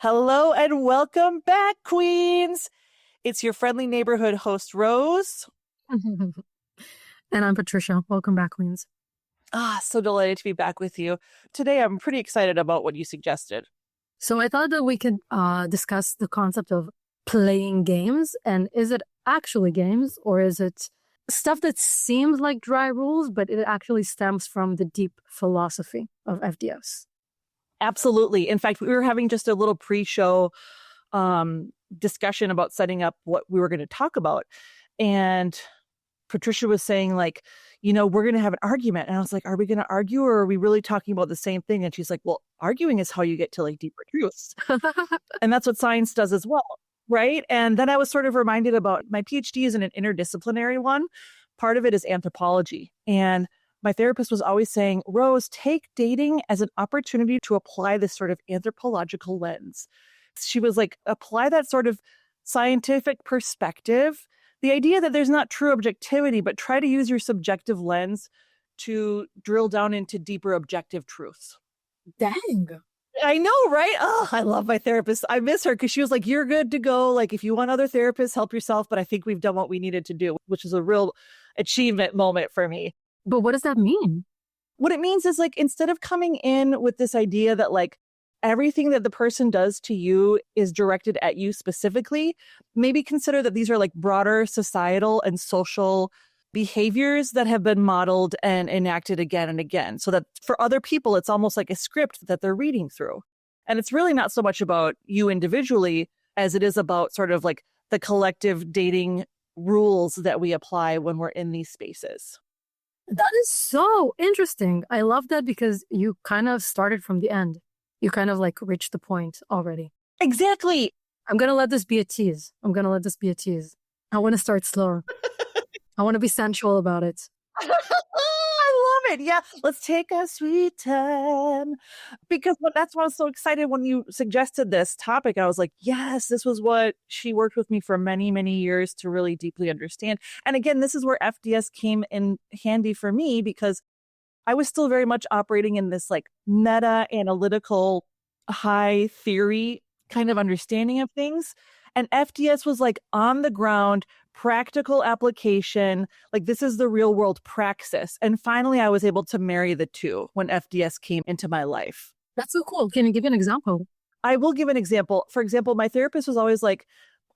Hello and welcome back, Queens. It's your friendly neighborhood host, Rose. And I'm Patricia. Welcome back, Queens. So delighted to be back with you. Today, I'm pretty excited about what you suggested. So I thought that we could discuss the concept of playing games. And is it actually games, or is it stuff that seems like dry rules, but it actually stems from the deep philosophy of FDS? Absolutely. In fact, we were having just a little pre-show discussion about setting up what we were going to talk about. And Patricia was saying, like, we're going to have an argument. And I was like, are we going to argue, or are we really talking about the same thing? And she's like, well, arguing is how you get to like deeper truths. And that's what science does as well. Right. And then I was sort of reminded about my PhD is in an interdisciplinary one. Part of it is anthropology. And my therapist was always saying, Rose, take dating as an opportunity to apply this sort of anthropological lens. She was like, apply that sort of scientific perspective. The idea that there's not true objectivity, but try to use your subjective lens to drill down into deeper objective truths. Dang. I know, right? Oh, I love my therapist. I miss her because she was like, you're good to go. Like, if you want other therapists, help yourself. But I think we've done what we needed to do, which is a real achievement moment for me. But what does that mean? What it means is, like, instead of coming in with this idea that like everything that the person does to you is directed at you specifically, maybe consider that these are like broader societal and social behaviors that have been modeled and enacted again and again, so that for other people, it's almost like a script that they're reading through. And it's really not so much about you individually as it is about sort of like the collective dating rules that we apply when we're in these spaces. That is so interesting. I love that because you kind of started from the end. You kind of like reached the point already. Exactly. I'm going to let this be a tease. I want to start slower. I want to be sensual about it. I love it. Yeah. Let's take a sweet time. Because that's why I was so excited when you suggested this topic. I was like, yes, this was what she worked with me for many, many years to really deeply understand. And again, this is where FDS came in handy for me, because I was still very much operating in this like meta analytical high theory kind of understanding of things. And FDS was like on the ground, practical application. Like, this is the real world praxis. And finally, I was able to marry the two when FDS came into my life. That's so cool. Can you give an example? I will give an example. For example, my therapist was always like,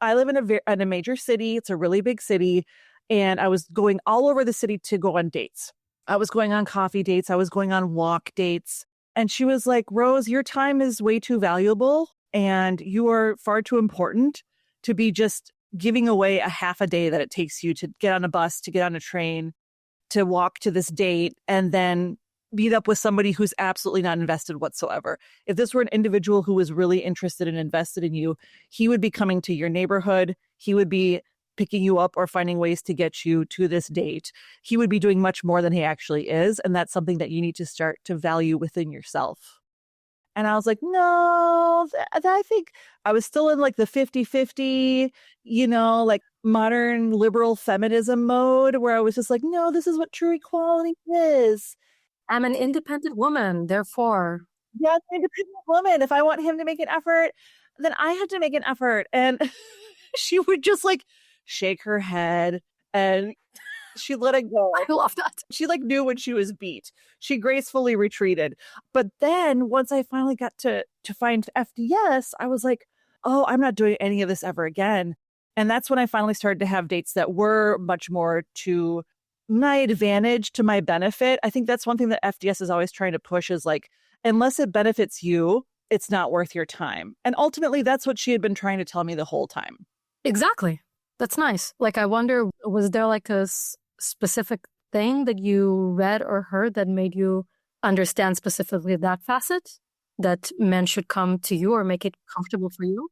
I live in a major city. It's a really big city. And I was going all over the city to go on dates. I was going on coffee dates. I was going on walk dates. And she was like, Rose, your time is way too valuable. And you are far too important to be just giving away a half a day that it takes you to get on a bus, to get on a train, to walk to this date, and then meet up with somebody who's absolutely not invested whatsoever. If this were an individual who was really interested and invested in you, he would be coming to your neighborhood. He would be picking you up or finding ways to get you to this date. He would be doing much more than he actually is. And that's something that you need to start to value within yourself. And I was like, no, I think I was still in like the 50-50, like modern liberal feminism mode, where I was just like, no, this is what true equality is. I'm an independent woman, therefore. Yeah, I'm an independent woman. If I want him to make an effort, then I have to make an effort. And she would just like shake her head and she let it go. I love that. She like knew when she was beat. She gracefully retreated. But then once I finally got to find FDS, I was like, oh, I'm not doing any of this ever again. And that's when I finally started to have dates that were much more to my advantage, to my benefit. I think that's one thing that FDS is always trying to push is like, unless it benefits you, it's not worth your time. And ultimately, that's what she had been trying to tell me the whole time. Exactly. That's nice. Like, I wonder, was there like a specific thing that you read or heard that made you understand specifically that facet, that men should come to you or make it comfortable for you?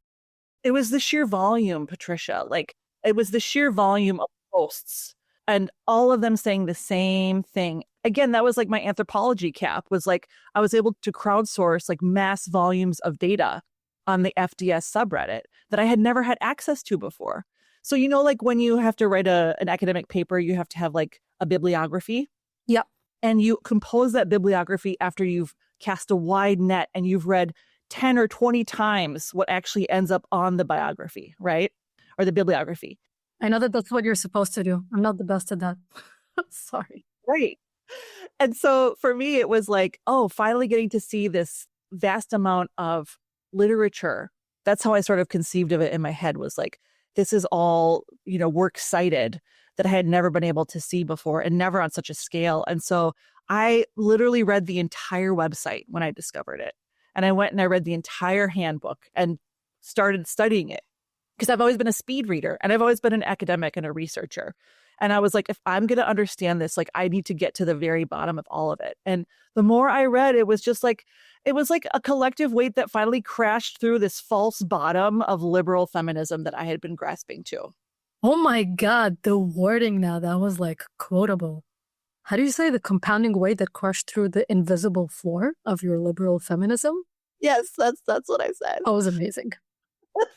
It was the sheer volume, Patricia. Like, it was the sheer volume of posts and all of them saying the same thing. Again, that was like my anthropology cap, was like I was able to crowdsource like mass volumes of data on the FDS subreddit that I had never had access to before. So, like when you have to write an academic paper, you have to have like a bibliography. Yep. And you compose that bibliography after you've cast a wide net and you've read 10 or 20 times what actually ends up on the biography, right? Or the bibliography. I know that that's what you're supposed to do. I'm not the best at that. Sorry. Right. And so for me, it was like, oh, finally getting to see this vast amount of literature. That's how I sort of conceived of it in my head, was like, this is all, works cited that I had never been able to see before, and never on such a scale. And so I literally read the entire website when I discovered it. And I went and I read the entire handbook and started studying it, because I've always been a speed reader and I've always been an academic and a researcher. And I was like, if I'm going to understand this, like, I need to get to the very bottom of all of it. And the more I read, it was like a collective weight that finally crashed through this false bottom of liberal feminism that I had been grasping to. Oh my God, the wording now, that was like quotable. How do you say, the compounding weight that crushed through the invisible floor of your liberal feminism? Yes, that's what I said. That was amazing.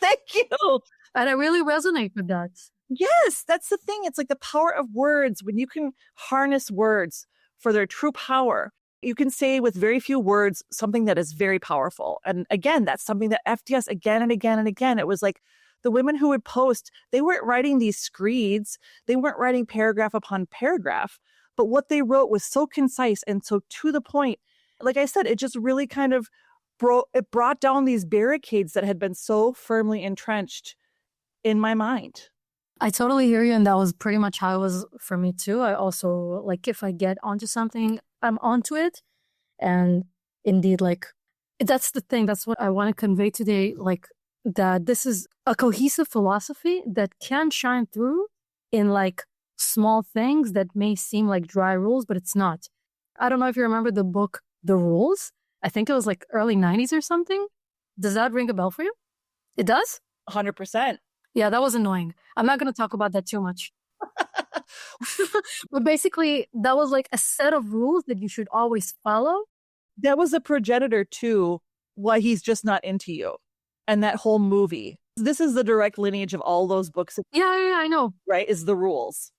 Thank you. And I really resonate with that. Yes, that's the thing. It's like the power of words. When you can harness words for their true power, you can say with very few words something that is very powerful. And again, that's something that FDS again and again and again, it was like the women who would post, they weren't writing these screeds. They weren't writing paragraph upon paragraph. But what they wrote was so concise and so to the point. Like I said, it just really kind of brought down these barricades that had been so firmly entrenched in my mind. I totally hear you. And that was pretty much how it was for me too. I also, like, if I get onto something, I'm onto it. And indeed, like, that's the thing. That's what I want to convey today. Like, that this is a cohesive philosophy that can shine through in like small things that may seem like dry rules, but it's not. I don't know if you remember the book, The Rules. I think it was like early 90s or something. Does that ring a bell for you? It does? 100%. Yeah, that was annoying. I'm not going to talk about that too much. But basically, that was like a set of rules that you should always follow. That was a progenitor to why he's just not into you. And that whole movie. This is the direct lineage of all those books. Yeah, I know. Right? Is The Rules.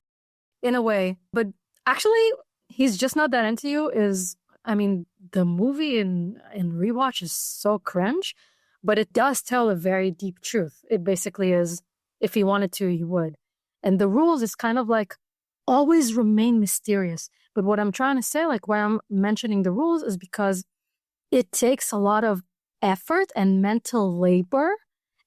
In a way. But actually, he's just not that into you is, I mean, the movie in Rewatch is so cringe, but it does tell a very deep truth. It basically is, if he wanted to, he would. And The Rules is kind of like, always remain mysterious. But what I'm trying to say, like why I'm mentioning The Rules, is because it takes a lot of effort and mental labor.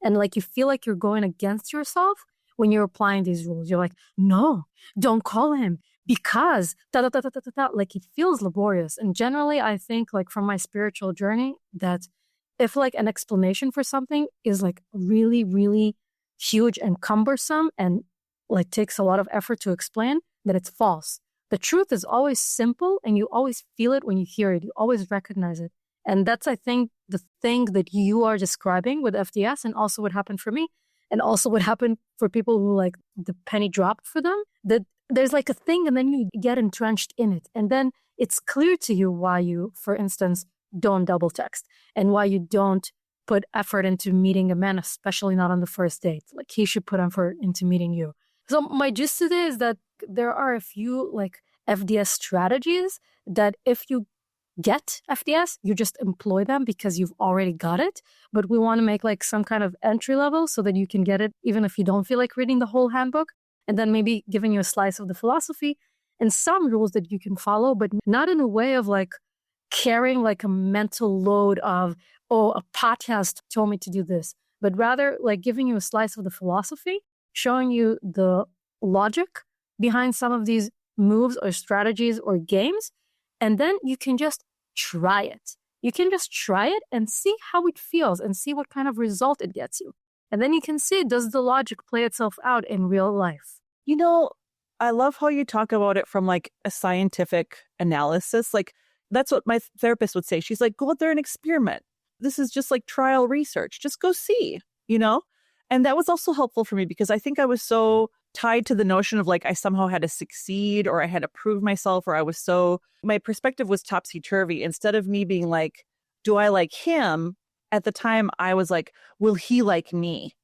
And like you feel like you're going against yourself when you're applying these rules. You're like, no, don't call him because like it feels laborious. And generally, I think like from my spiritual journey, that if like an explanation for something is like really, really huge and cumbersome and like takes a lot of effort to explain, that it's false. The truth is always simple and you always feel it when you hear it. You always recognize it. And that's, I think, the thing that you are describing with FDS, and also what happened for me, and also what happened for people who like the penny dropped for them, that there's like a thing and then you get entrenched in it. And then it's clear to you why you, for instance, don't double text and why you don't put effort into meeting a man, especially not on the first date. Like he should put effort into meeting you. So my gist today is that there are a few like FDS strategies that if you get FDS, you just employ them because you've already got it. But we want to make like some kind of entry level so that you can get it even if you don't feel like reading the whole handbook, and then maybe giving you a slice of the philosophy and some rules that you can follow, but not in a way of like carrying like a mental load of, oh, a podcast told me to do this, but rather like giving you a slice of the philosophy, showing you the logic behind some of these moves or strategies or games. And then you can just try it. You can just try it and see how it feels and see what kind of result it gets you. And then you can see, does the logic play itself out in real life? You know, I love how you talk about it from like a scientific analysis. Like that's what my therapist would say. She's like, go out there and experiment. This is just like trial research. Just go see, you know? And that was also helpful for me because I think I was so tied to the notion of like I somehow had to succeed or I had to prove myself, or my perspective was topsy-turvy. Instead of me being like, do I like him? At the time I was like, will he like me?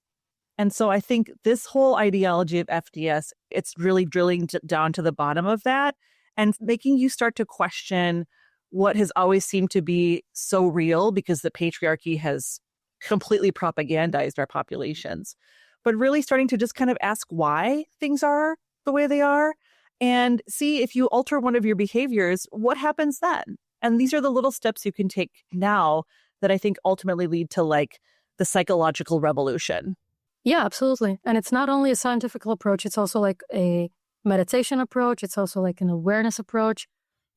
And so I think this whole ideology of FDS, it's really drilling down to the bottom of that and making you start to question what has always seemed to be so real because the patriarchy has completely propagandized our populations, but really starting to just kind of ask why things are the way they are and see if you alter one of your behaviors, what happens then? And these are the little steps you can take now that I think ultimately lead to like the psychological revolution. Yeah, absolutely. And it's not only a scientific approach, it's also like a meditation approach. It's also like an awareness approach.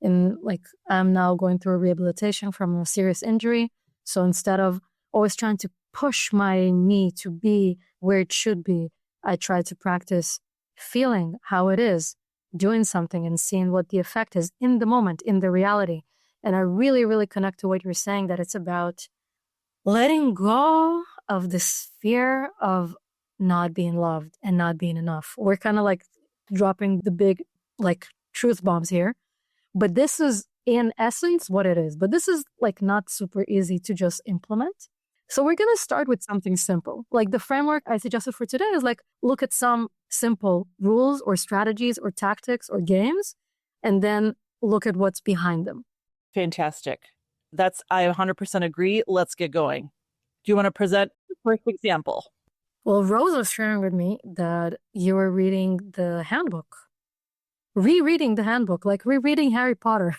And like I'm now going through a rehabilitation from a serious injury. So instead of always trying to push my knee to be where it should be, I try to practice feeling how it is, doing something and seeing what the effect is in the moment, in the reality. And I really, really connect to what you're saying, that it's about letting go of this fear of not being loved and not being enough. We're kind of like dropping the big like truth bombs here. But this is in essence what it is. But this is like not super easy to just implement. So we're going to start with something simple. Like the framework I suggested for today is like, look at some simple rules or strategies or tactics or games, and then look at what's behind them. Fantastic. I 100% agree. Let's get going. Do you want to present the first example? Well, Rose was sharing with me that you were reading the handbook. Rereading the handbook, like rereading Harry Potter.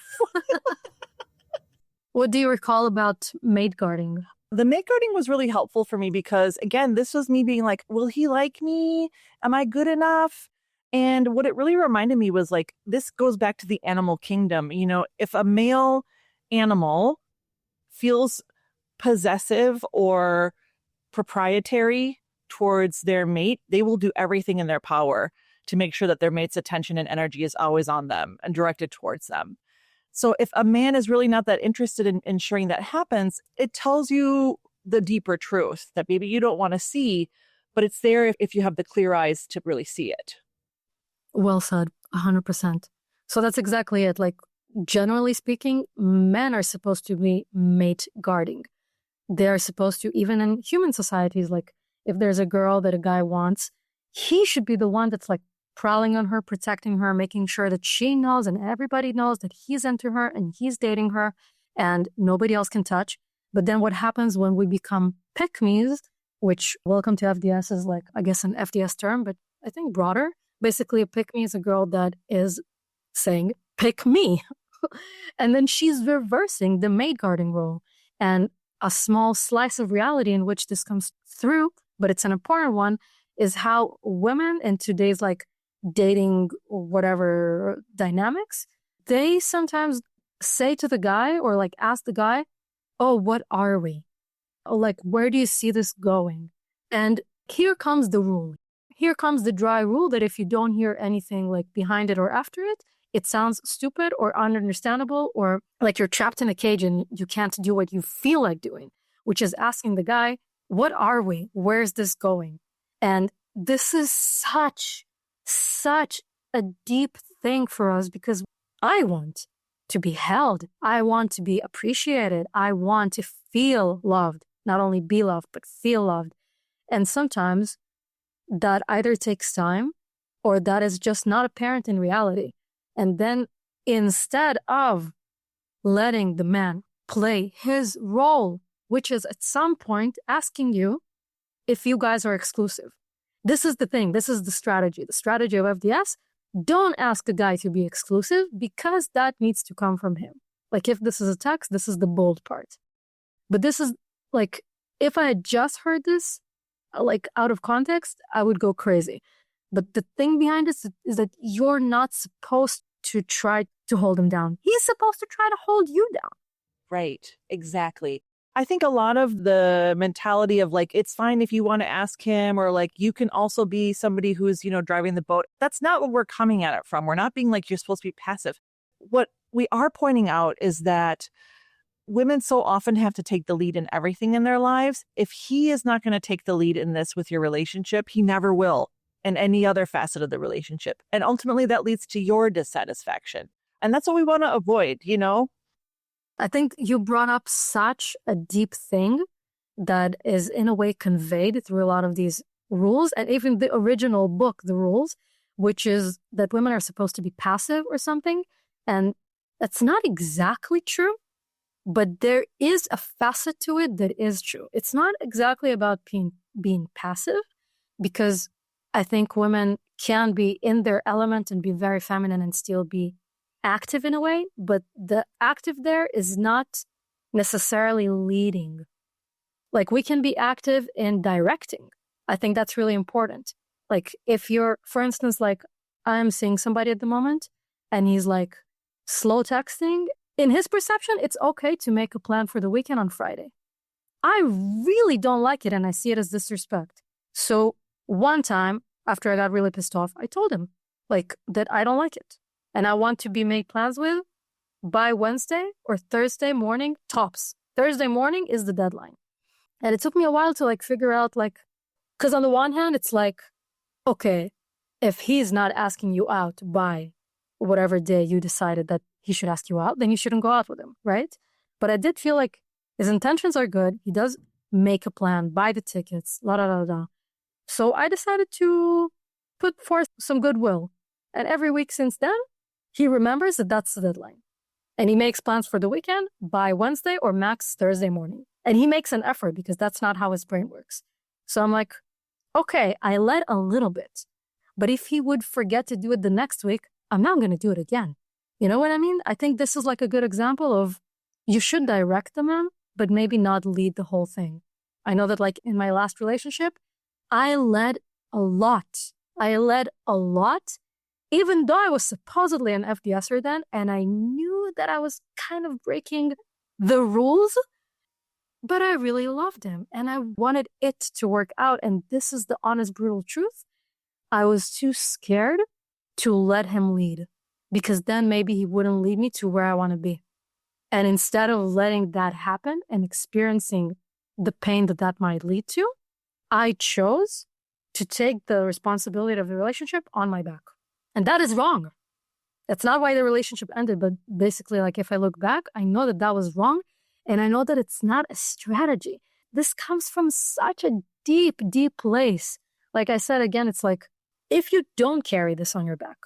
What do you recall about maid guarding? The maid guarding was really helpful for me because, again, this was me being like, will he like me? Am I good enough? And what it really reminded me was like, this goes back to the animal kingdom. You know, if a male animal feels possessive or proprietary towards their mate, they will do everything in their power to make sure that their mate's attention and energy is always on them and directed towards them. So if a man is really not that interested in ensuring that happens, it tells you the deeper truth that maybe you don't want to see, but it's there if you have the clear eyes to really see it. Well said, 100%. So that's exactly it. Like, generally speaking, men are supposed to be mate guarding. They're supposed to, even in human societies, like if there's a girl that a guy wants, he should be the one that's like prowling on her, protecting her, making sure that she knows and everybody knows that he's into her and he's dating her and nobody else can touch. But then what happens when we become pick-me's, which welcome to FDS is like, I guess, an FDS term, but I think broader. Basically, a pick-me is a girl that is saying, pick me. And then she's reversing the maid guarding role. And a small slice of reality in which this comes through, but it's an important one, is how women in today's like dating or whatever dynamics, they sometimes say to the guy or like ask the guy, oh, what are we? Or like, where do you see this going? And here comes the rule. Here comes the dry rule that if you don't hear anything like behind it or after it, it sounds stupid or ununderstandable or like you're trapped in a cage and you can't do what you feel like doing, which is asking the guy, what are we? Where's this going? And this is such a deep thing for us because I want to be held. I want to be appreciated. I want to feel loved, not only be loved, but feel loved. And sometimes that either takes time or that is just not apparent in reality. And then instead of letting the man play his role, which is at some point asking you if you guys are exclusive. This is the thing. This is the strategy. The strategy of FDS, don't ask a guy to be exclusive because that needs to come from him. Like if this is a text, this is the bold part. But this is like, if I had just heard this, like out of context, I would go crazy. But the thing behind this is that you're not supposed to try to hold him down. He's supposed to try to hold you down. Right. Exactly. I think a lot of the mentality of like, it's fine if you want to ask him, or like, you can also be somebody who's, driving the boat. That's not what we're coming at it from. We're not being like, you're supposed to be passive. What we are pointing out is that women so often have to take the lead in everything in their lives. If he is not going to take the lead in this with your relationship, he never will in any other facet of the relationship. And ultimately that leads to your dissatisfaction. And that's what we want to avoid, I think you brought up such a deep thing that is in a way conveyed through a lot of these rules and even the original book, The Rules, which is that women are supposed to be passive or something. And That's not exactly true, but there is a facet to it that is true. It's not exactly about being passive, because I think women can be in their element and be very feminine and still be active in a way, but the active there is not necessarily leading. Like, we can be active in directing. I think that's really important. Like, if you're, for instance, like, I'm seeing somebody at the moment and he's like slow texting, in his perception, it's okay to make a plan for the weekend on Friday. I really don't like it and I see it as disrespect. So one time after I got really pissed off, I told him like that I don't like it and I want to be made plans with by Wednesday or Thursday morning tops. Thursday morning is the deadline. And it took me a while to like figure out like, because on the one hand, it's like, okay, if he's not asking you out by whatever day you decided that he should ask you out, then you shouldn't go out with him, right? But I did feel like his intentions are good. He does make a plan, buy the tickets, la da da da. So I decided to put forth some goodwill. And every week since then, he remembers that that's the deadline. And he makes plans for the weekend by Wednesday or max Thursday morning. And he makes an effort because that's not how his brain works. So I'm like, okay, I led a little bit. But if he would forget to do it the next week, I'm not going to do it again. You know what I mean? I think this is like a good example of you should direct the man, but maybe not lead the whole thing. I know that like in my last relationship, I led a lot. Even though I was supposedly an FDSer then, and I knew that I was kind of breaking the rules, but I really loved him and I wanted it to work out. And this is the honest, brutal truth. I was too scared to let him lead because then maybe he wouldn't lead me to where I want to be. And instead of letting that happen and experiencing the pain that that might lead to, I chose to take the responsibility of the relationship on my back. And that is wrong. That's not why the relationship ended. But basically, like if I look back, I know that that was wrong. And I know that it's not a strategy. This comes from such a deep, deep place. Like I said, again, it's like, if you don't carry this on your back,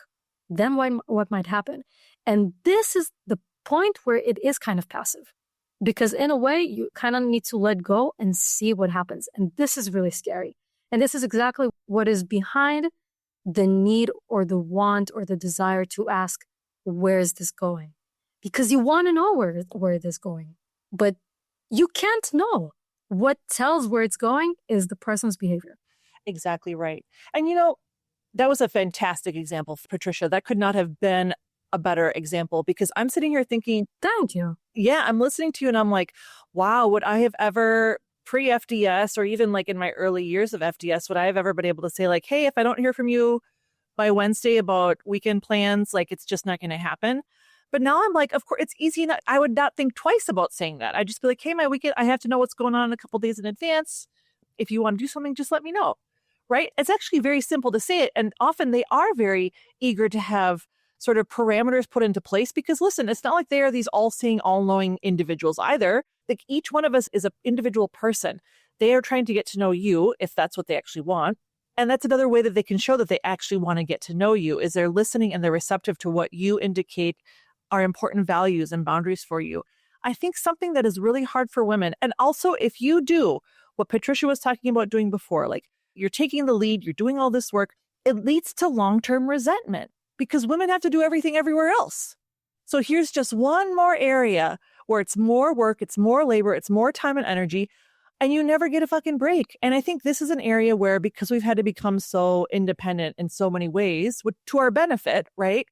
then what might happen? And this is the point where it is kind of passive. Because in a way, you kind of need to let go and see what happens. And this is really scary. And this is exactly what is behind the need or the want or the desire to ask, where is this going? Because you want to know where it is going. But you can't know. What tells where it's going is the person's behavior. Exactly right. And that was a fantastic example, Patricia. That could not have been a better example because I'm sitting here thinking, thank you. Yeah, I'm listening to you and I'm like, wow, would I have ever pre-FDS or even like in my early years of FDS, would I have ever been able to say like, hey, if I don't hear from you by Wednesday about weekend plans, like it's just not going to happen. But now I'm like, of course, it's easy. I would not think twice about saying that. I'd just be like, hey, my weekend, I have to know what's going on a couple days in advance. If you want to do something, just let me know. Right? It's actually very simple to say it. And often they are very eager to have sort of parameters put into place because listen, it's not like they are these all-seeing, all-knowing individuals either. Like each one of us is an individual person. They are trying to get to know you if that's what they actually want. And that's another way that they can show that they actually want to get to know you is they're listening and they're receptive to what you indicate are important values and boundaries for you. I think something that is really hard for women. And also if you do what Patricia was talking about doing before, like you're taking the lead, you're doing all this work, it leads to long-term resentment because women have to do everything everywhere else. So here's just one more area where it's more work, it's more labor, it's more time and energy, and you never get a fucking break. And I think this is an area where because we've had to become so independent in so many ways, to our benefit, right?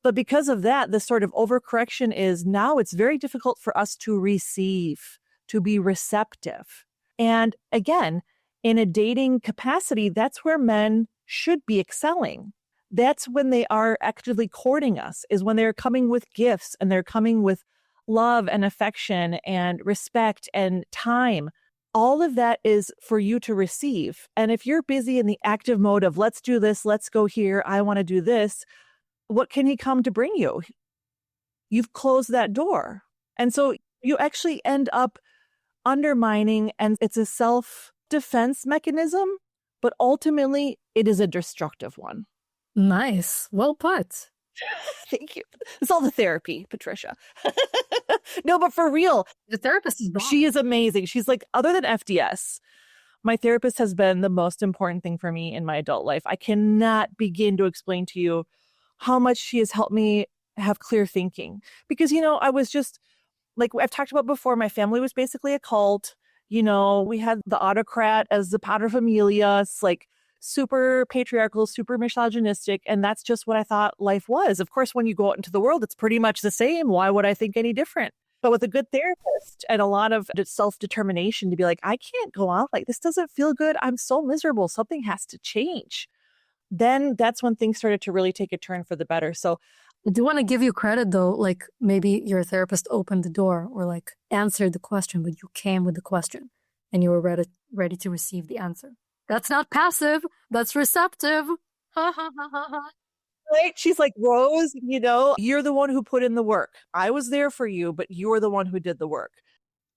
But because of that, this sort of overcorrection is now it's very difficult for us to receive, to be receptive. And again, in a dating capacity, that's where men should be excelling. That's when they are actively courting us, is when they're coming with gifts and they're coming with love and affection and respect and time. All of that is for you to receive. And if you're busy in the active mode of let's do this, let's go here, I want to do this, what can he come to bring you? You've closed that door. And so you actually end up undermining, and it's a self-defense mechanism, but ultimately it is a destructive one. Nice. Well put. Thank you. It's all the therapy, Patricia. No, but for real, The therapist is wrong. she is amazing. She's like, other than FDS, my therapist has been the most important thing for me in my adult life. I cannot begin to explain to you how much she has helped me have clear thinking. Because, I was just like I've talked about before, my family was basically a cult. We had the autocrat as the paterfamilias, like super patriarchal, super misogynistic. And that's just what I thought life was. Of course, when you go out into the world, it's pretty much the same. Why would I think any different? But with a good therapist and a lot of self-determination to be like, I can't go out like this doesn't feel good. I'm so miserable. Something has to change. Then that's when things started to really take a turn for the better. So I do want to give you credit though, like maybe your therapist opened the door or like answered the question, but you came with the question and you were ready to receive the answer. That's not passive, that's receptive. Ha ha ha ha ha. right? She's like, Rose, you're the one who put in the work. I was there for you, but you're the one who did the work.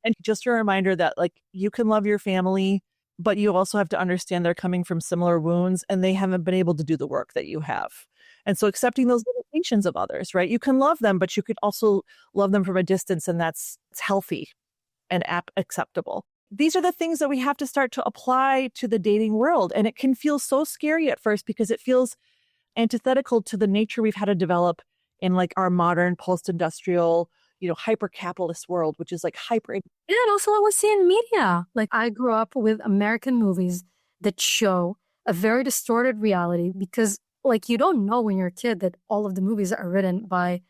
And just a reminder that like you can love your family, but you also have to understand they're coming from similar wounds and they haven't been able to do the work that you have. And so accepting those limitations of others, right? You can love them, but you could also love them from a distance, and it's healthy and acceptable. These are the things that we have to start to apply to the dating world. And it can feel so scary at first because it feels antithetical to the nature we've had to develop in like our modern post-industrial, hyper-capitalist world, which is like hyper. Yeah, and also what we see in media. Like I grew up with American movies that show a very distorted reality because like you don't know when you're a kid that all of the movies are written by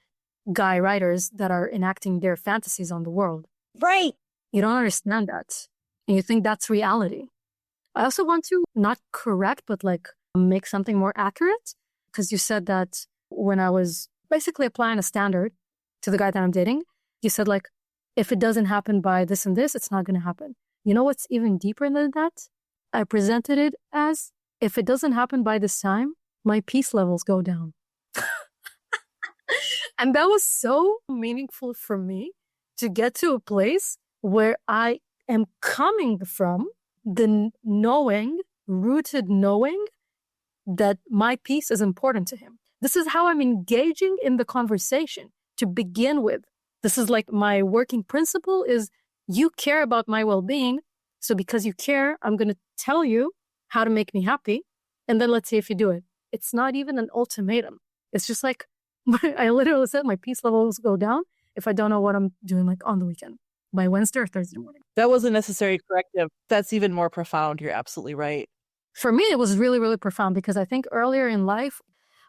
guy writers that are enacting their fantasies on the world. Right. You don't understand that. And you think that's reality. I also want to not correct, but like make something more accurate. Because you said that when I was basically applying a standard to the guy that I'm dating, you said like, if it doesn't happen by this and this, it's not going to happen. You know what's even deeper than that? I presented it as, if it doesn't happen by this time, my peace levels go down. And that was so meaningful for me to get to a place where I am coming from the rooted knowing that my peace is important to him. This is how I'm engaging in the conversation to begin with. This is like my working principle is you care about my well-being. So because you care, I'm going to tell you how to make me happy. And then let's see if you do it. It's not even an ultimatum. It's just like, I literally said my peace levels go down if I don't know what I'm doing like on the weekend by Wednesday or Thursday morning. That wasn't necessary corrective. That's even more profound. You're absolutely right. For me, it was really, really profound because I think earlier in life,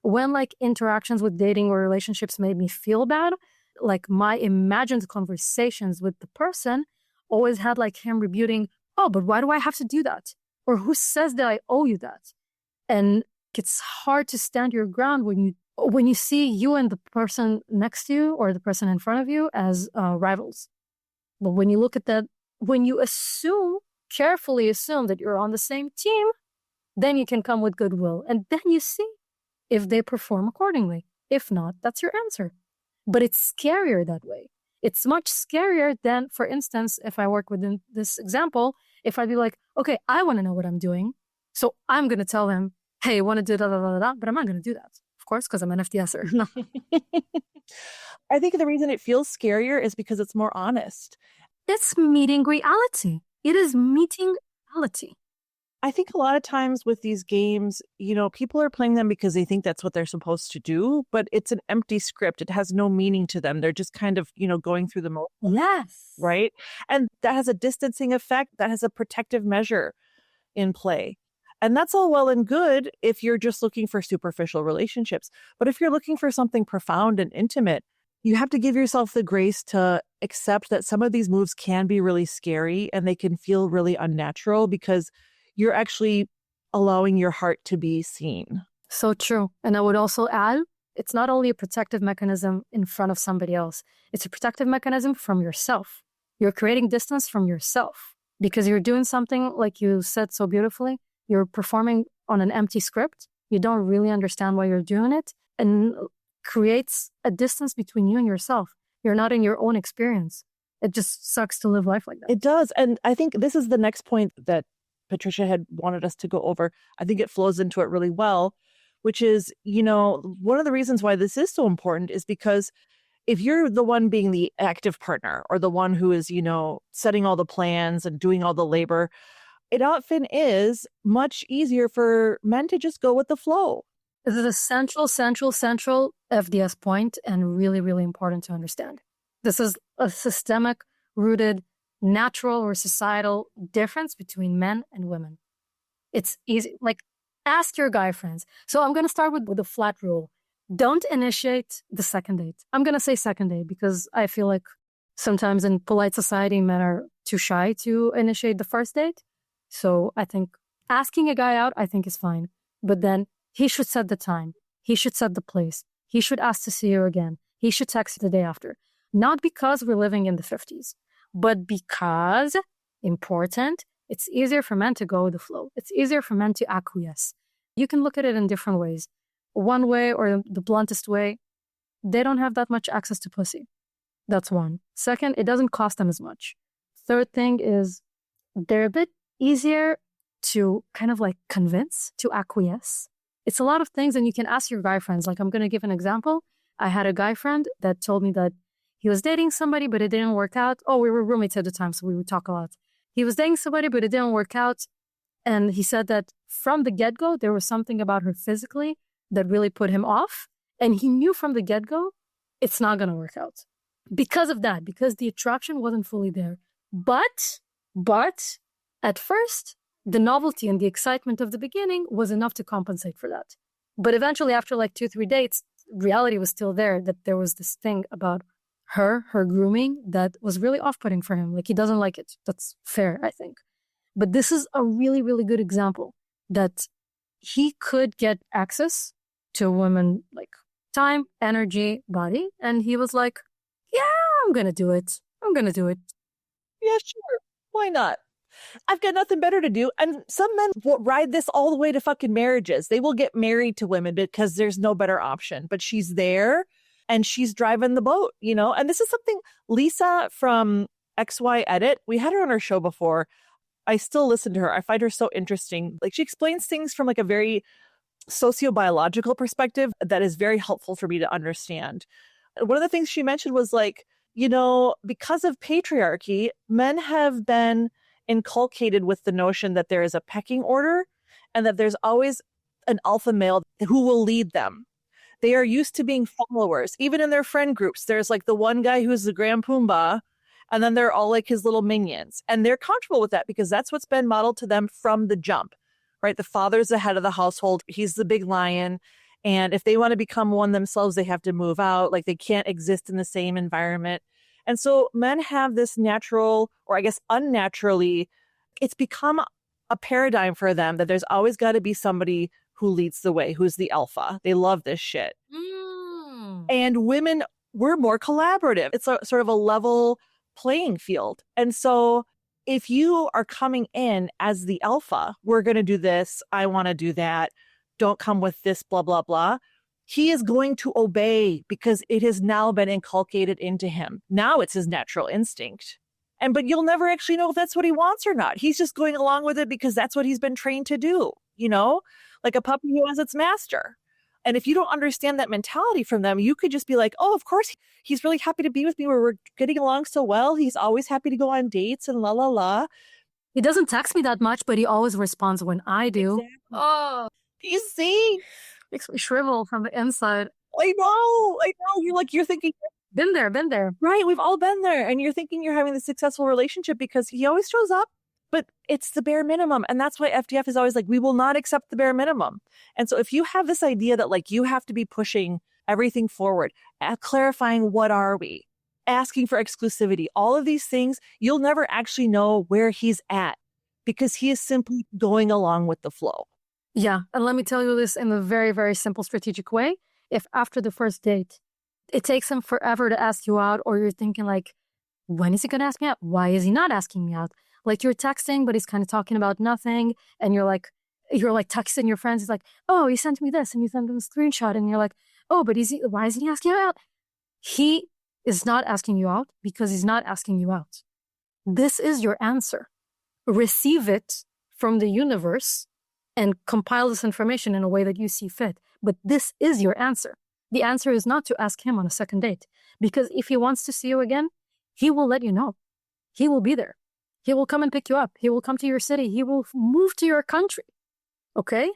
when like interactions with dating or relationships made me feel bad, like my imagined conversations with the person always had like him rebuting, oh, but why do I have to do that? Or who says that I owe you that? And it's hard to stand your ground when you see you and the person next to you or the person in front of you as rivals. But when you look at that, when you carefully assume that you're on the same team, then you can come with goodwill. And then you see if they perform accordingly. If not, that's your answer. But it's scarier that way. It's much scarier than, for instance, if I work within this example, if I'd be like, okay, I want to know what I'm doing. So I'm going to tell him, hey, I want to do da, da, da, da, but I'm not going to do that. Of course, because I'm an FDSer. No. I think the reason it feels scarier is because it's more honest. It's meeting reality. It is meeting reality. I think a lot of times with these games, people are playing them because they think that's what they're supposed to do, but it's an empty script. It has no meaning to them. They're just kind of, going through the motions. Yes. Right. And that has a distancing effect. That has a protective measure in play. And that's all well and good if you're just looking for superficial relationships. But if you're looking for something profound and intimate, you have to give yourself the grace to accept that some of these moves can be really scary and they can feel really unnatural because you're actually allowing your heart to be seen. So true. And I would also add, it's not only a protective mechanism in front of somebody else, it's a protective mechanism from yourself. You're creating distance from yourself because you're doing something like you said so beautifully. You're performing on an empty script. You don't really understand why you're doing it and creates a distance between you and yourself. You're not in your own experience. It just sucks to live life like that. It does. And I think this is the next point that Patricia had wanted us to go over. I think it flows into it really well, which is, one of the reasons why this is so important is because if you're the one being the active partner or the one who is, setting all the plans and doing all the labor, it often is much easier for men to just go with the flow. This is a central FDS point and really, really important to understand. This is a systemic, rooted, natural or societal difference between men and women. It's easy. Like, ask your guy friends. So I'm going to start with a flat rule. Don't initiate the second date. I'm going to say second date because I feel like sometimes in polite society, men are too shy to initiate the first date. So I think asking a guy out, I think is fine. But then he should set the time. He should set the place. He should ask to see you again. He should text the day after. Not because we're living in the 50s, but because, important, it's easier for men to go with the flow. It's easier for men to acquiesce. You can look at it in different ways. One way, or the bluntest way, they don't have that much access to pussy. That's one. Second, it doesn't cost them as much. Third thing is they're a bit easier to kind of like convince, to acquiesce. It's a lot of things, and you can ask your guy friends. Like, I'm going to give an example. I had a guy friend that told me that he was dating somebody, but it didn't work out. Oh, we were roommates at the time, so we would talk a lot. He was dating somebody, but it didn't work out. And he said that from the get-go, there was something about her physically that really put him off. And he knew from the get-go, it's not going to work out. Because of that, because the attraction wasn't fully there. But at first, the novelty and the excitement of the beginning was enough to compensate for that. But eventually, after like 2-3 dates, reality was still there, that there was this thing about her grooming that was really off-putting for him. Like, he doesn't like it. That's fair, I think. But this is a really, really good example that he could get access to a woman, like time, energy, body. And he was like, yeah, I'm going to do it. Yeah, sure. Why not? I've got nothing better to do. And some men will ride this all the way to fucking marriages. They will get married to women because there's no better option. But she's there and she's driving the boat, And this is something Lisa from XY Edit, we had her on our show before. I still listen to her. I find her so interesting. Like, she explains things from like a very sociobiological perspective that is very helpful for me to understand. One of the things she mentioned was like, because of patriarchy, men have been inculcated with the notion that there is a pecking order and that there's always an alpha male who will lead them. They are used to being followers. Even in their friend groups, there's like the one guy who's the Grand Pumbaa, and then they're all like his little minions. And they're comfortable with that because that's what's been modeled to them from the jump, right? The father's the head of the household. He's the big lion. And if they want to become one themselves, they have to move out. Like, they can't exist in the same environment. And so men have this natural, or I guess unnaturally, it's become a paradigm for them that there's always got to be somebody who leads the way, who's the alpha. They love this shit. And women, we're more collaborative. It's a sort of a level playing field. And so if you are coming in as the alpha, we're going to do this, I want to do that, don't come with this, blah, blah, blah. He is going to obey because it has now been inculcated into him. Now it's his natural instinct. But you'll never actually know if that's what he wants or not. He's just going along with it because that's what he's been trained to do, like a puppy who has its master. And if you don't understand that mentality from them, you could just be like, oh, of course, he's really happy to be with me. We're getting along so well. He's always happy to go on dates and la, la, la. He doesn't text me that much, but he always responds when I do. Exactly. Oh, you see? Makes me shrivel from the inside. I know. You're thinking. Been there. Right. We've all been there. And you're thinking you're having this successful relationship because he always shows up, but it's the bare minimum. And that's why FDF is always like, we will not accept the bare minimum. And so if you have this idea that like you have to be pushing everything forward, clarifying what are we, asking for exclusivity, all of these things, you'll never actually know where he's at because he is simply going along with the flow. Yeah. And let me tell you this in a very, very simple strategic way. If after the first date, it takes him forever to ask you out, or you're thinking like, when is he going to ask me out? Why is he not asking me out? Like, you're texting, but he's kind of talking about nothing. And you're like texting your friends. He's like, oh, he sent me this. And you send him a screenshot. And you're like, oh, but why isn't he asking you out? He is not asking you out because he's not asking you out. This is your answer. Receive it from the universe and compile this information in a way that you see fit. But this is your answer. The answer is not to ask him on a second date, because if he wants to see you again, he will let you know. He will be there. He will come and pick you up. He will come to your city. He will move to your country. Okay?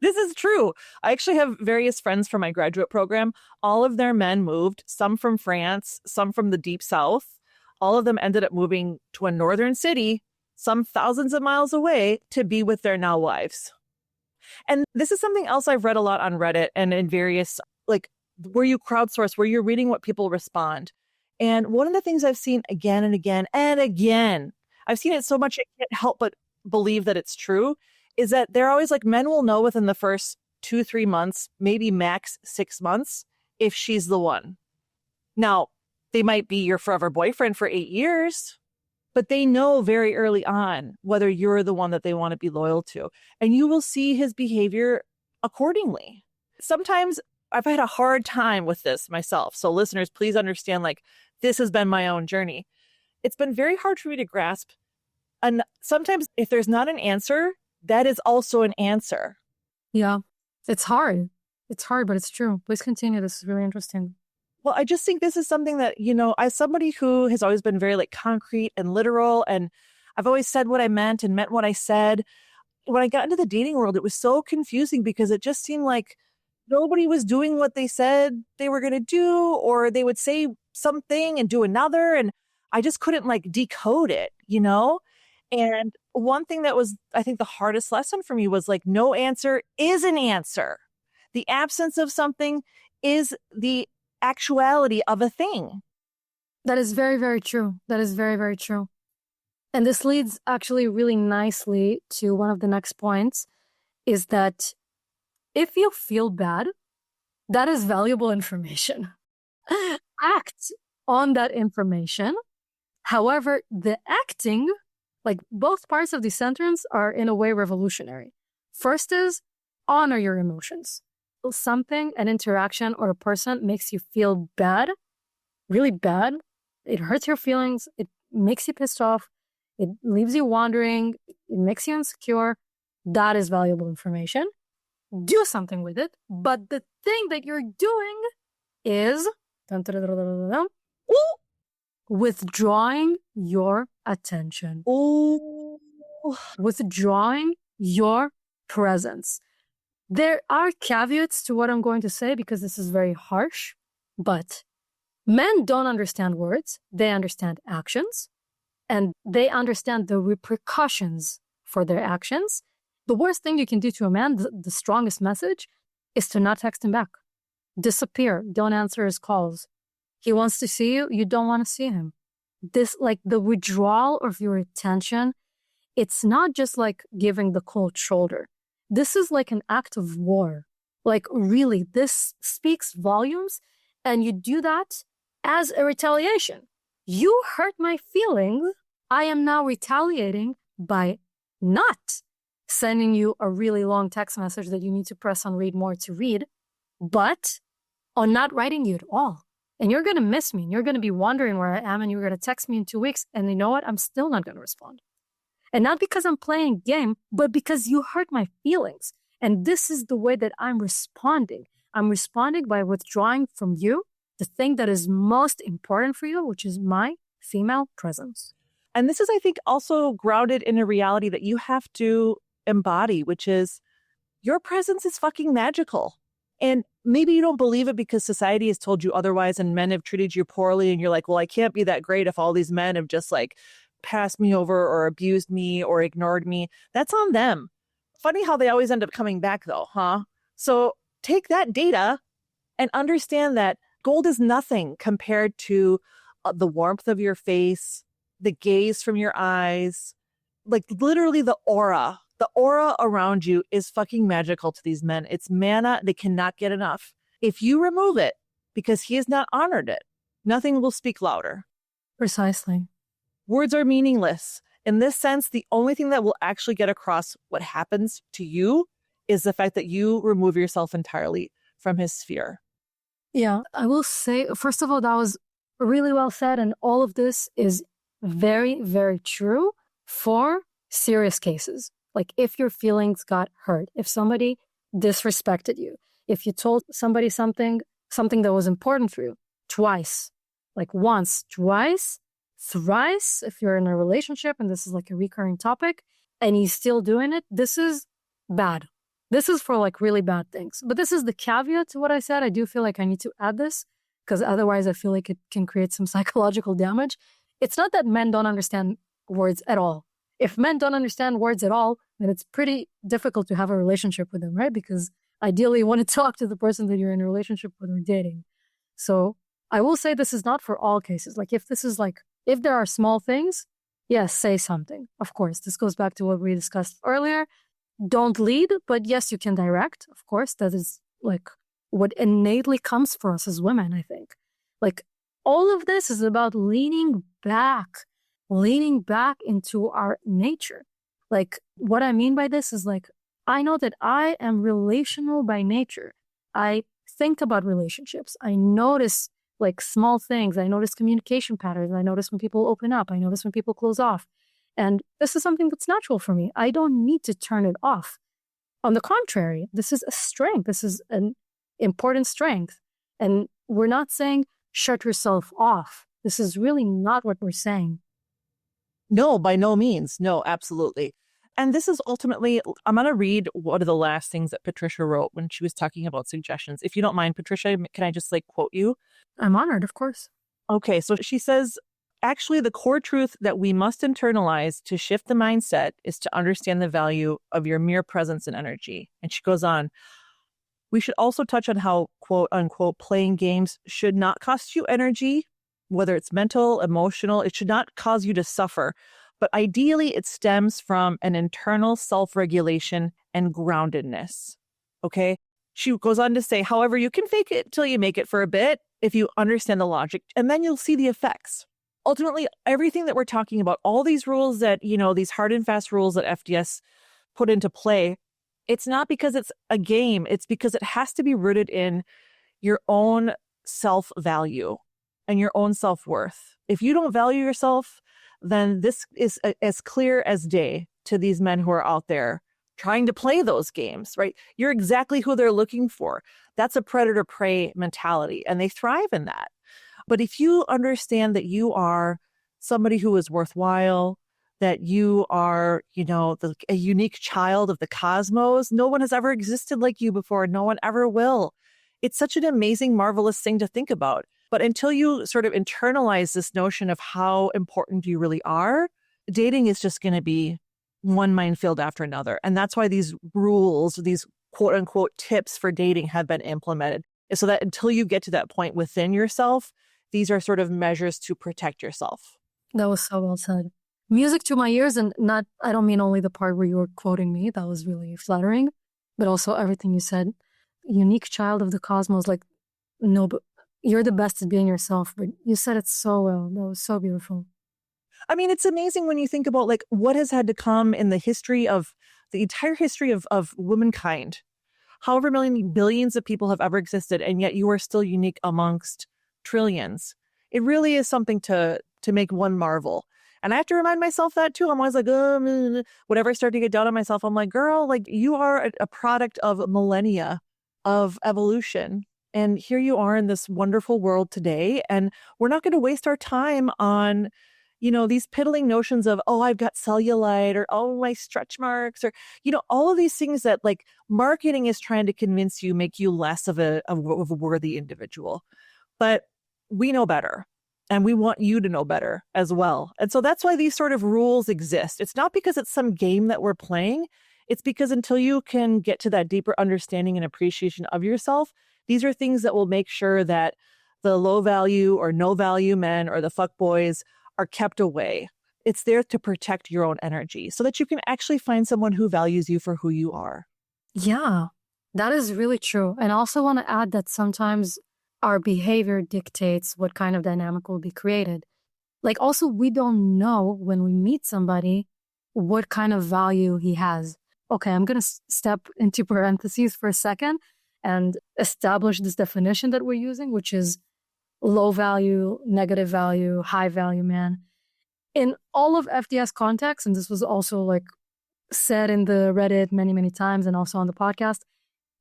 This is true. I actually have various friends from my graduate program. All of their men moved, some from France, some from the deep south. All of them ended up moving to a northern city, some thousands of miles away, to be with their now wives. And this is something else I've read a lot on Reddit and in various, like, where you crowdsource, where you're reading what people respond. And one of the things I've seen again and again and again, I've seen it so much I can't help but believe that it's true, is that they're always like, men will know within the first 2-3 months, maybe max 6 months, if she's the one. Now, they might be your forever boyfriend for 8 years, but they know very early on whether you're the one that they want to be loyal to. And you will see his behavior accordingly. Sometimes I've had a hard time with this myself. So listeners, please understand, like, this has been my own journey. It's been very hard for me to grasp. And sometimes if there's not an answer, that is also an answer. Yeah, it's hard. It's hard, but it's true. Please continue. This is really interesting. Well, I just think this is something that, as somebody who has always been very like concrete and literal, and I've always said what I meant and meant what I said. When I got into the dating world, it was so confusing because it just seemed like nobody was doing what they said they were going to do, or they would say something and do another. And I just couldn't like decode it, And one thing that was, I think, the hardest lesson for me was like, no answer is an answer. The absence of something is the actuality of a thing. That is very, very true. That is very, very true. And this leads actually really nicely to one of the next points, is that if you feel bad, that is valuable information. Act on that information. However, the acting, like both parts of the sentence, are in a way revolutionary. First is honor your emotions. Something, an interaction or a person makes you feel bad, really bad. It hurts your feelings. It makes you pissed off. It leaves you wondering. It makes you insecure. That is valuable information. Do something with it. But the thing that you're doing is withdrawing your attention. Ooh. Withdrawing your presence. There are caveats to what I'm going to say because this is very harsh, but men don't understand words. They understand actions, and they understand the repercussions for their actions. The worst thing you can do to a man, the strongest message, is to not text him back. Disappear. Don't answer his calls. He wants to see you. You don't want to see him. This, like the withdrawal of your attention, it's not just like giving the cold shoulder. This is like an act of war. Like really, this speaks volumes, and you do that as a retaliation. You hurt my feelings. I am now retaliating by not sending you a really long text message that you need to press on read more to read, but on not writing you at all. And you're going to miss me, and you're going to be wondering where I am, and you're going to text me in 2 weeks, and you know what? I'm still not going to respond. And not because I'm playing a game, but because you hurt my feelings. And this is the way that I'm responding. I'm responding by withdrawing from you the thing that is most important for you, which is my female presence. And this is, I think, also grounded in a reality that you have to embody, which is your presence is fucking magical. And maybe you don't believe it because society has told you otherwise and men have treated you poorly. And you're like, well, I can't be that great if all these men have just like passed me over or abused me or ignored me. That's on them. Funny how they always end up coming back though, huh? So take that data and understand that gold is nothing compared to the warmth of your face, the gaze from your eyes, like literally the aura. The aura around you is fucking magical to these men. It's mana. They cannot get enough. If you remove it because he has not honored it, nothing will speak louder. Precisely. Words are meaningless. In this sense, the only thing that will actually get across what happens to you is the fact that you remove yourself entirely from his sphere. Yeah, I will say, first of all, that was really well said. And all of this is very, very true for serious cases. Like if your feelings got hurt, if somebody disrespected you, if you told somebody something that was important for you twice, like once, twice, thrice, if you're in a relationship and this is like a recurring topic and he's still doing it, this is bad. This is for like really bad things. But this is the caveat to what I said. I do feel like I need to add this because otherwise I feel like it can create some psychological damage. It's not that men don't understand words at all. If men don't understand words at all, then it's pretty difficult to have a relationship with them, right? Because ideally you want to talk to the person that you're in a relationship with or dating. So I will say this is not for all cases. Like if there are small things, yes, say something. Of course, this goes back to what we discussed earlier. Don't lead, but yes, you can direct. Of course, that is like what innately comes for us as women, I think. Like all of this is about leaning back into our nature. Like what I mean by this is like, I know that I am relational by nature. I think about relationships. I notice like small things. I notice communication patterns. I notice when people open up. I notice when people close off. And this is something that's natural for me. I don't need to turn it off. On the contrary, this is a strength. This is an important strength. And we're not saying shut yourself off. This is really not what we're saying. No, by no means. No, absolutely. And this is ultimately, I'm going to read one of the last things that Patricia wrote when she was talking about suggestions. If you don't mind, Patricia, can I just like quote you? I'm honored, of course. Okay, so she says, actually, the core truth that we must internalize to shift the mindset is to understand the value of your mere presence and energy. And she goes on, we should also touch on how, quote unquote, playing games should not cost you energy, whether it's mental, emotional, it should not cause you to suffer. But ideally, it stems from an internal self-regulation and groundedness. Okay? She goes on to say, however, you can fake it till you make it for a bit if you understand the logic, and then you'll see the effects. Ultimately, everything that we're talking about, all these rules that, these hard and fast rules that FDS put into play, it's not because it's a game. It's because it has to be rooted in your own self-value and your own self-worth. If you don't value yourself, then this is as clear as day to these men who are out there trying to play those games, right? You're exactly who they're looking for. That's a predator-prey mentality, and they thrive in that. But if you understand that you are somebody who is worthwhile, that you are, a unique child of the cosmos, no one has ever existed like you before. No one ever will. It's such an amazing, marvelous thing to think about. But until you sort of internalize this notion of how important you really are, dating is just going to be one minefield after another. And that's why these rules, these quote unquote tips for dating have been implemented. So that until you get to that point within yourself, these are sort of measures to protect yourself. That was so well said. Music to my ears, and I don't mean only the part where you were quoting me. That was really flattering, but also everything you said. Unique child of the cosmos, like, no, but you're the best at being yourself, but you said it so well. That was so beautiful. I mean, it's amazing when you think about like what has had to come in the entire history of womankind. However many billions of people have ever existed, and yet you are still unique amongst trillions. It really is something to make one marvel. And I have to remind myself that too. I'm always like, whenever I start to get down on myself, I'm like, girl, like you are a product of millennia of evolution. And here you are in this wonderful world today. And we're not going to waste our time on, these piddling notions of, oh, I've got cellulite, or, oh, my stretch marks, or, all of these things that like marketing is trying to convince you, make you less of a worthy individual. But we know better. And we want you to know better as well. And so that's why these sort of rules exist. It's not because it's some game that we're playing. It's because until you can get to that deeper understanding and appreciation of yourself, these are things that will make sure that the low value or no value men or the fuck boys are kept away. It's there to protect your own energy so that you can actually find someone who values you for who you are. Yeah, that is really true. And I also want to add that sometimes our behavior dictates what kind of dynamic will be created. Like also, we don't know when we meet somebody what kind of value he has. Okay, I'm going to step into parentheses for a second and establish this definition that we're using, which is low value, negative value, high value man. In all of FDS contexts, and this was also like said in the Reddit many, many times and also on the podcast,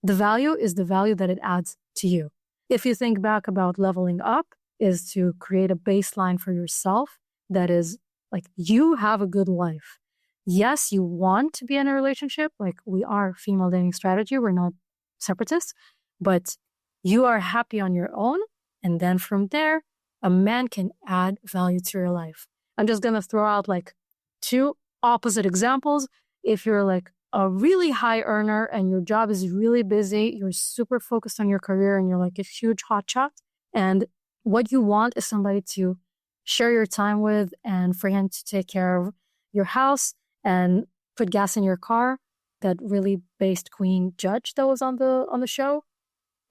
the value is the value that it adds to you. If you think back about leveling up, is to create a baseline for yourself that is like you have a good life. Yes, you want to be in a relationship. Like we are female dating strategy. We're not separatists, but you are happy on your own. And then from there, a man can add value to your life. I'm just going to throw out like two opposite examples. If you're like a really high earner and your job is really busy, you're super focused on your career and you're like a huge hotshot. And what you want is somebody to share your time with and for him to take care of your house and put gas in your car. That really based Queen Judge that was on the show.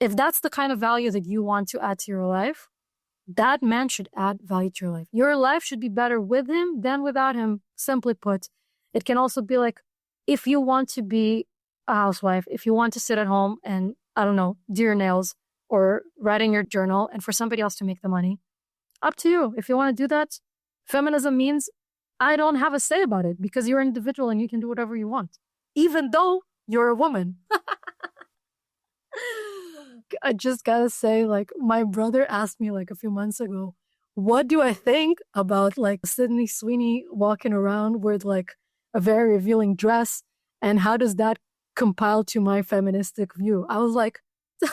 If that's the kind of value that you want to add to your life, that man should add value to your life. Your life should be better with him than without him, simply put. It can also be like, if you want to be a housewife, if you want to sit at home and, I don't know, do your nails or write in your journal and for somebody else to make the money, up to you. If you want to do that, feminism means I don't have a say about it because you're an individual and you can do whatever you want, even though you're a woman. I just gotta say, like, my brother asked me like a few months ago, what do I think about like Sydney Sweeney walking around with like a very revealing dress and how does that compile to my feministic view? I was like,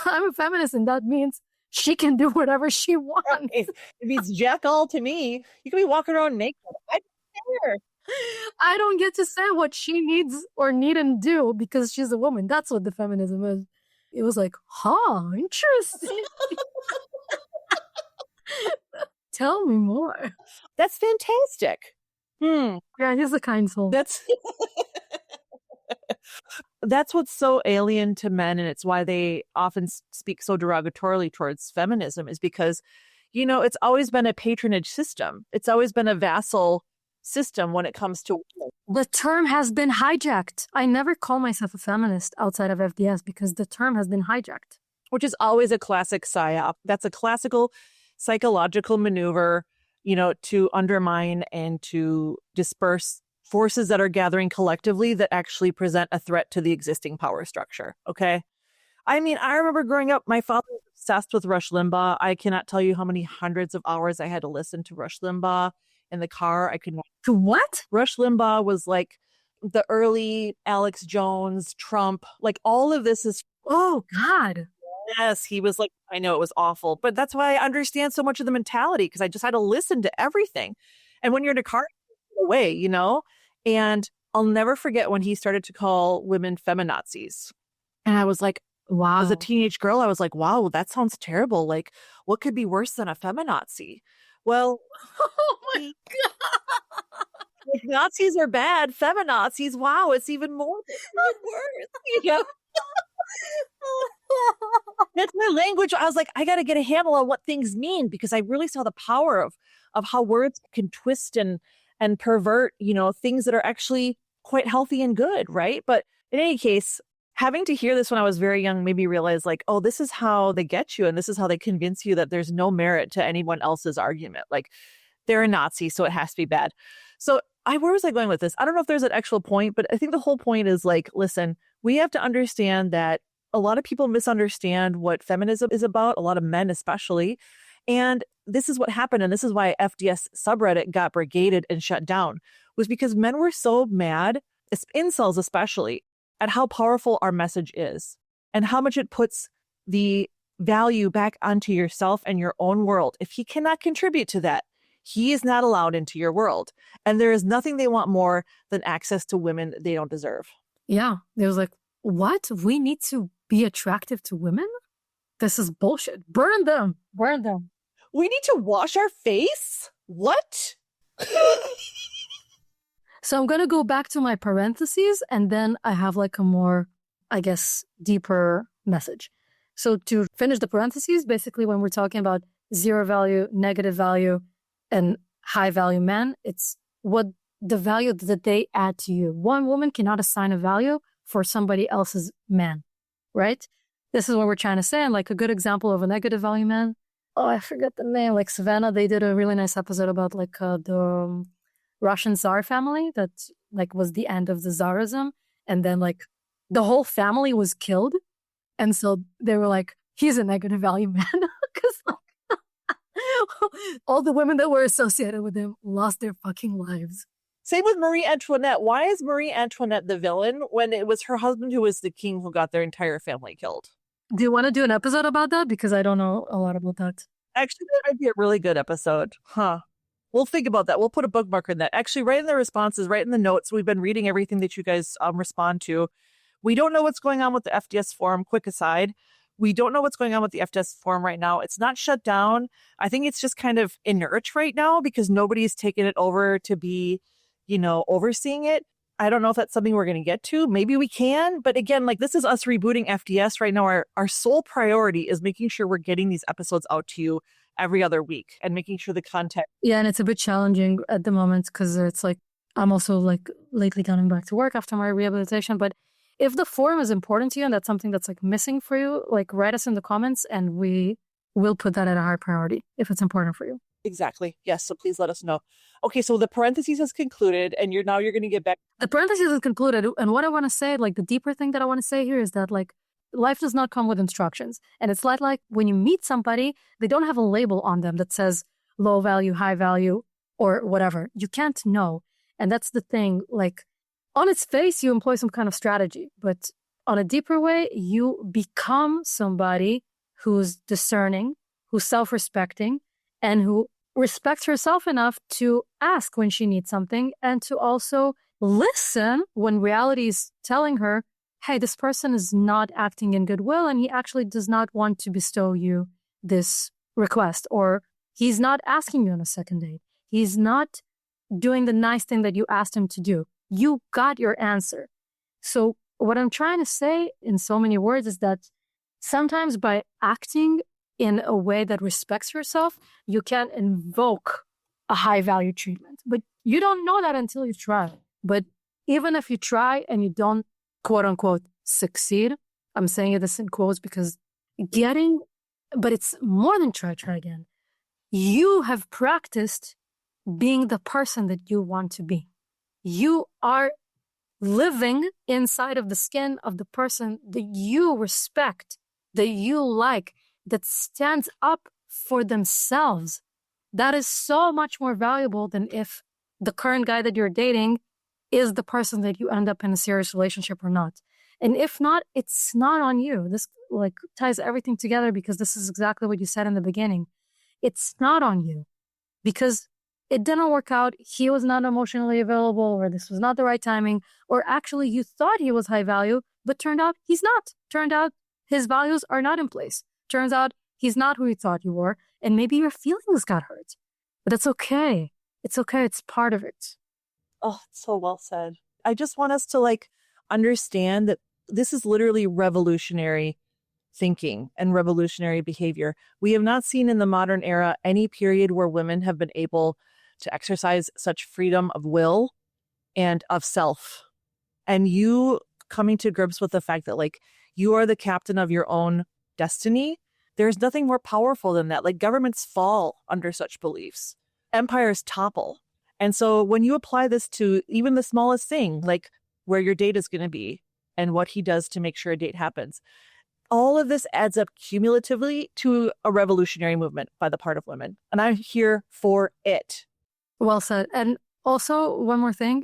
I'm a feminist and that means she can do whatever she wants. It means jack all to me. You can be walking around naked. I don't care. I don't get to say what she needs or needn't do because she's a woman. That's what the feminism is. It was like, interesting. Tell me more. That's fantastic. Yeah, he's a kind soul. That's what's so alien to men, and it's why they often speak so derogatorily towards feminism, is because, you know, it's always been a patronage system. It's always been a vassal system when it comes to women. The term has been hijacked. I never call myself a feminist outside of FDS because the term has been hijacked. Which is always a classic psyop. That's a classical psychological maneuver, you know, to undermine and to disperse forces that are gathering collectively that actually present a threat to the existing power structure. Okay. I mean, I remember growing up, my father was obsessed with Rush Limbaugh. I cannot tell you how many hundreds of hours I had to listen to Rush Limbaugh in the car. I could not. To what? Rush Limbaugh was like the early Alex Jones, Trump, like all of this is. Oh, God. Yes, he was like, I know it was awful, but that's why I understand so much of the mentality because I just had to listen to everything. And when you're in a car, away, you know? And I'll never forget when he started to call women feminazis. And I was like, wow. As a teenage girl, I was like, wow, that sounds terrible. Like, what could be worse than a feminazi? Well, oh my God. Like, Nazis are bad. Feminazis, wow, it's even more worse. You know? That's my language. I was like, I got to get a handle on what things mean because I really saw the power of how words can twist and pervert, you know, things that are actually quite healthy and good, right? But in any case, having to hear this when I was very young made me realize like, oh, this is how they get you and this is how they convince you that there's no merit to anyone else's argument. Like they're a Nazi, so it has to be bad. So where was I going with this? I don't know if there's an actual point, but I think the whole point is like, listen, we have to understand that a lot of people misunderstand what feminism is about, a lot of men especially. And this is what happened. And this is why FDS subreddit got brigaded and shut down, was because men were so mad, incels especially, at how powerful our message is and how much it puts the value back onto yourself and your own world. If he cannot contribute to that, he is not allowed into your world. And there is nothing they want more than access to women they don't deserve. Yeah. There was like, what? We need to be attractive to women? This is bullshit. Burn them. Burn them. We need to wash our face? What? So I'm going to go back to my parentheses and then I have like a more, I guess, deeper message. So to finish the parentheses, basically when we're talking about zero value, negative value, and high value men, it's what the value that they add to you. One woman cannot assign a value for somebody else's man, right? This is what we're trying to say. And like a good example of a negative value man, oh, I forget the name, like Savannah, they did a really nice episode about like the Russian Tsar family that like was the end of the Tsarism. And then like the whole family was killed. And so they were like, he's a negative value man. Because like, all the women that were associated with him lost their fucking lives. Same with Marie Antoinette. Why is Marie Antoinette the villain when it was her husband who was the king who got their entire family killed? Do you want to do an episode about that? Because I don't know a lot about that. Actually, that might be a really good episode. Huh. We'll think about that. We'll put a bookmark in that. Actually, write in the responses, write in the notes. We've been reading everything that you guys respond to. We don't know what's going on with the FDS forum. Quick aside. We don't know what's going on with the FDS forum right now. It's not shut down. I think it's just kind of inert right now because nobody's taken it over to be, overseeing it. I don't know if that's something we're going to get to. Maybe we can. But again, like this is us rebooting FDS right now. Our sole priority is making sure we're getting these episodes out to you every other week and making sure the content. Yeah, and it's a bit challenging at the moment because it's like I'm also like lately coming back to work after my rehabilitation. But if the forum is important to you and that's something that's like missing for you, like write us in the comments and we will put that at a high priority if it's important for you. Exactly. Yes. So please let us know. Okay. So the parentheses has concluded and you're going to get back. The parentheses is concluded. And what I want to say, like the deeper thing that I want to say here is that like life does not come with instructions. And it's like when you meet somebody, they don't have a label on them that says low value, high value, or whatever. You can't know. And that's the thing. Like on its face, you employ some kind of strategy, but on a deeper way, you become somebody who's discerning, who's self-respecting, and who respects herself enough to ask when she needs something and to also listen when reality is telling her, hey, this person is not acting in goodwill and he actually does not want to bestow you this request, or he's not asking you on a second date. He's not doing the nice thing that you asked him to do. You got your answer. So what I'm trying to say in so many words is that sometimes by acting in a way that respects yourself, you can invoke a high value treatment. But you don't know that until you try. But even if you try and you don't, quote unquote, succeed, I'm saying this in quotes because but it's more than try again. You have practiced being the person that you want to be. You are living inside of the skin of the person that you respect, that you like, that stands up for themselves. That is so much more valuable than if the current guy that you're dating is the person that you end up in a serious relationship or not. And if not, it's not on you. This like ties everything together because this is exactly what you said in the beginning. It's not on you because it didn't work out. He was not emotionally available, or this was not the right timing, or actually you thought he was high value, but turned out he's not. Turned out his values are not in place. Turns out he's not who you thought you were, and maybe your feelings got hurt. But it's okay. It's okay. It's part of it. Oh, so well said. I just want us to understand that this is literally revolutionary thinking and revolutionary behavior. We have not seen in the modern era any period where women have been able to exercise such freedom of will and of self. And you coming to grips with the fact that you are the captain of your own destiny. There's nothing more powerful than that. Governments fall under such beliefs. Empires topple. And so when you apply this to even the smallest thing, like where your date is going to be and what he does to make sure a date happens, all of this adds up cumulatively to a revolutionary movement by the part of women. And I'm here for it. Well said. And also, one more thing,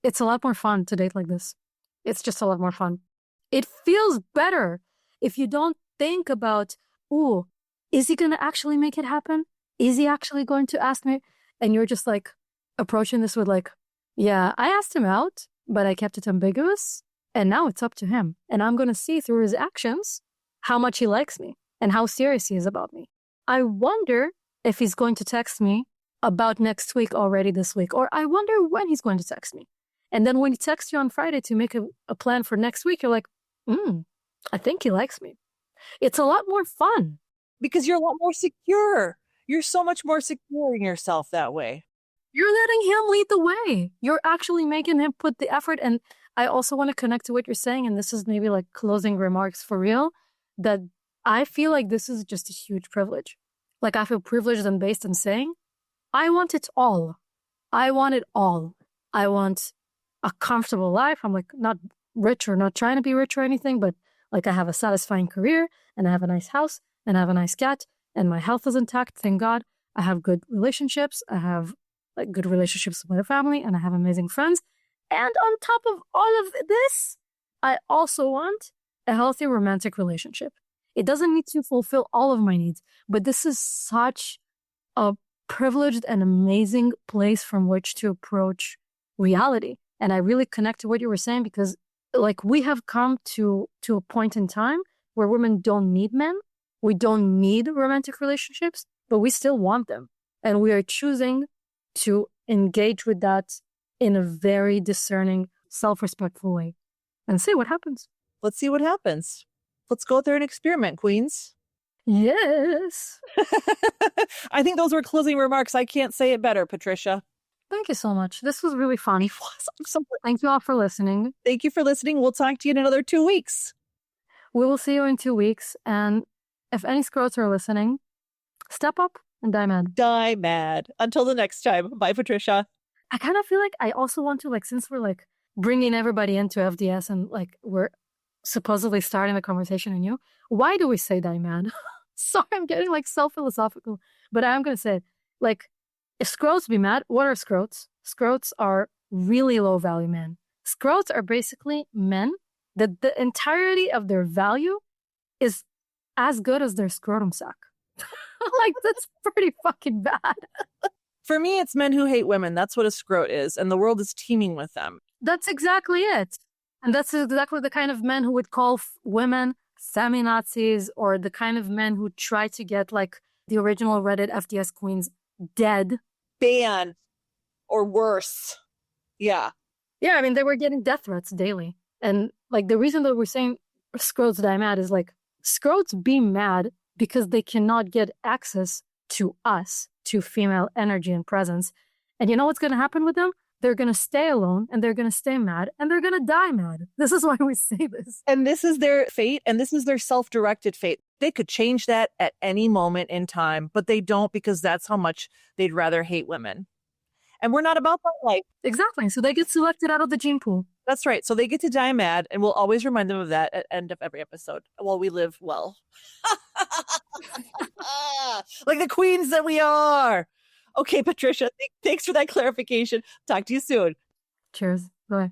it's a lot more fun to date like this. It's just a lot more fun. It feels better if you don't think about, ooh, is he going to actually make it happen? Is he actually going to ask me? And you're just approaching this with yeah, I asked him out, but I kept it ambiguous. And now it's up to him. And I'm going to see through his actions how much he likes me and how serious he is about me. I wonder if he's going to text me about next week already this week, or I wonder when he's going to text me. And then when he texts you on Friday to make a plan for next week, you're like, I think he likes me. It's a lot more fun. Because you're a lot more secure. You're so much more secure in yourself that way. You're letting him lead the way. You're actually making him put the effort. And I also want to connect to what you're saying. And this is maybe closing remarks for real, that I feel like this is just a huge privilege. I feel privileged and based in saying, I want it all. I want it all. I want a comfortable life. I'm like not rich or not trying to be rich or anything, but like I have a satisfying career and I have a nice house and I have a nice cat and my health is intact. Thank God. I have good relationships. I have like good relationships with my family and I have amazing friends. And on top of all of this, I also want a healthy romantic relationship. It doesn't need to fulfill all of my needs, but this is such a privileged and amazing place from which to approach reality. And I really connect to what you were saying because like we have come to a point in time where women don't need men. We don't need romantic relationships, but we still want them. And we are choosing to engage with that in a very discerning, self-respectful way and see what happens. Let's see what happens. Let's go out there and experiment, queens. Yes. I think those were closing remarks. I can't say it better, Patricia. Thank you so much. This was really fun. It was. I'm so Thank you all for listening. Thank you for listening. We'll talk to you in another 2 weeks. We will see you in 2 weeks. And if any scrotes are listening, step up and die mad. Die mad. Until the next time. Bye, Patricia. I kind of feel like I also want to, like, since we're like bringing everybody into FDS and like we're supposedly starting the conversation anew, why do we say die mad? Sorry, I'm getting like self-philosophical, but I'm going to say it. Like, if scrotes be mad, what are scrotes? Scrotes are really low value men. Scrotes are basically men that the entirety of their value is as good as their scrotum sack. Like, that's pretty fucking bad. For me, it's men who hate women. That's what a scrote is, and the world is teeming with them. That's exactly it. And that's exactly the kind of men who would call women feminazis, or the kind of men who try to get like the original Reddit FDS queens dead. Banned. Or worse. Yeah. Yeah, I mean, they were getting death threats daily. And like the reason that we're saying scrotes die mad is like scrotes be mad because they cannot get access to us, to female energy and presence. And you know what's going to happen with them? They're going to stay alone and they're going to stay mad and they're going to die mad. This is why we say this. And this is their fate, and this is their self-directed fate. They could change that at any moment in time, but they don't, because that's how much they'd rather hate women. And we're not about that life. Exactly. So they get selected out of the gene pool. That's right. So they get to die mad, and we'll always remind them of that at the end of every episode while we live well. Like the queens that we are. Okay, Patricia, thanks for that clarification. Talk to you soon. Cheers. Bye.